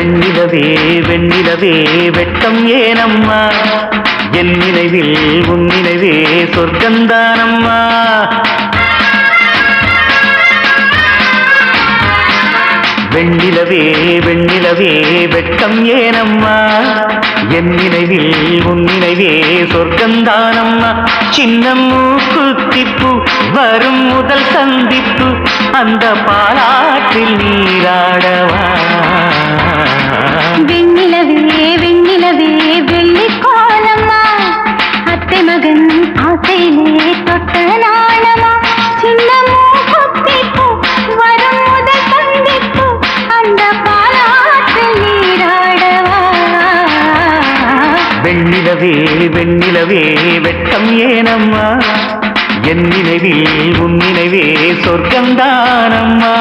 வெண்ணிலவே வெண்ணிலவே வெட்கம் ஏனம்மா, என் நினைவில் உன் நினைவே சொர்க்கந்தானம்மா. வெண்ணிலவே வெண்ணிலவே வெட்கம் ஏனம்மா, என் நினைவில் உன் நினைவே சொர்க்கந்தானம்மா. சின்ன மூக்குத்திப்பு வரும் முதல் சந்திப்பு, அந்த பாலாற்றில் நீராடவா. வெண்ணிலவே வெண்ணிலவே வெள்ளி கோலம்மா, அத்தை மகன் ஆசையிலே தொட்ட நாளமா. சின்ன மூக்குத்திப்பு வரும் முதல் சந்திப்பு, அந்த பாலாற்றில் நீராடவா. வெண்ணிலவே வெண்ணிலவே வெட்கம் ஏனம்மா, என் நினைவில் உன் நினைவே சொர்க்கந்தானம்மா.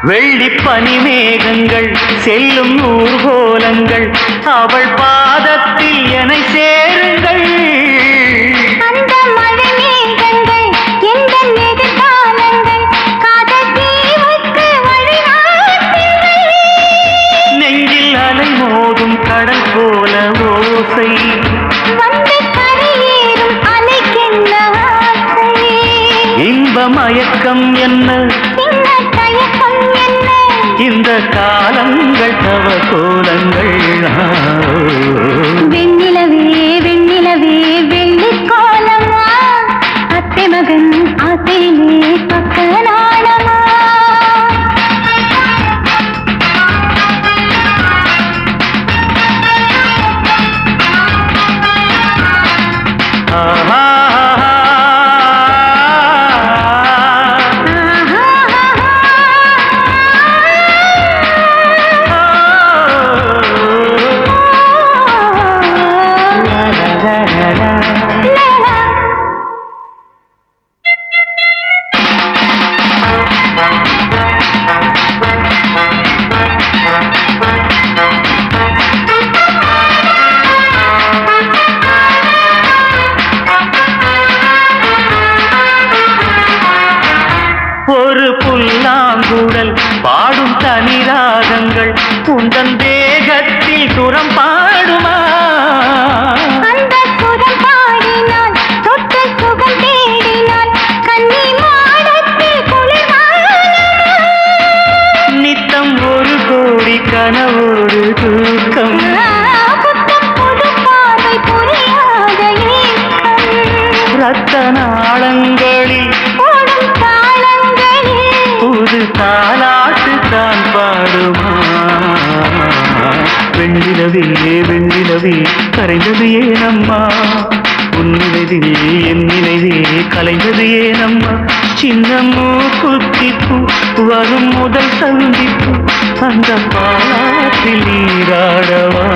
வெள்ளிப் பனிமேகங்கள் செல்லும் ஊர்கோலங்கள், அவள் பாதத்தில் என்னை சேருங்கள். அந்த மழை மேகங்கள் எந்த எதிர்காலங்கள், காதல் தீவுக்கு வழிகாட்டுங்கள். நெஞ்சில் அலை மோதும் கடல் போல ஓசை, வந்து கரையேறும் அலைக்கென்ன ஆசை. இன்ப மயக்கம் என்ன, சின்ன தயக்கம் என்ன, இந்த காலங்கள் தவ கோலங்கள். வெண்ணிலவே வெண்ணிலவே வெள்ளி கோலமா, அத்தை மகன் ஆசையிலே தொட்ட நாளமா. ஆஹா ஒரு புல்லாங்குழல் பாடும் தனிராகங்கள், உந்தன் தேகத்தில் சுரம் பாடுமா. அந்த சுரம் பாடினான், தொட்டு சுகம் தேடினான், கன்னி மாடத்தில் குளிர்வானம். நித்தம் ஒரு கோடி கனவோடு தூக்கம், புத்தம் புது பார்வை புரியாத ஏக்கம். ரத்த நாளங்களில் ஓடும் தாளங்களில் புது தாலாட்டு தான் பாடுமா. வெண்ணிலவே வெண்ணிலவே கரைந்தது ஏனம்மா, உன் நினைவில் என் நினைவே கலைந்தது ஏனம்மா. சின்ன மூக்குத்திப்பு வரும் முதல் சந்திப்பு, அந்த பாலாற்றில் நீராடவா.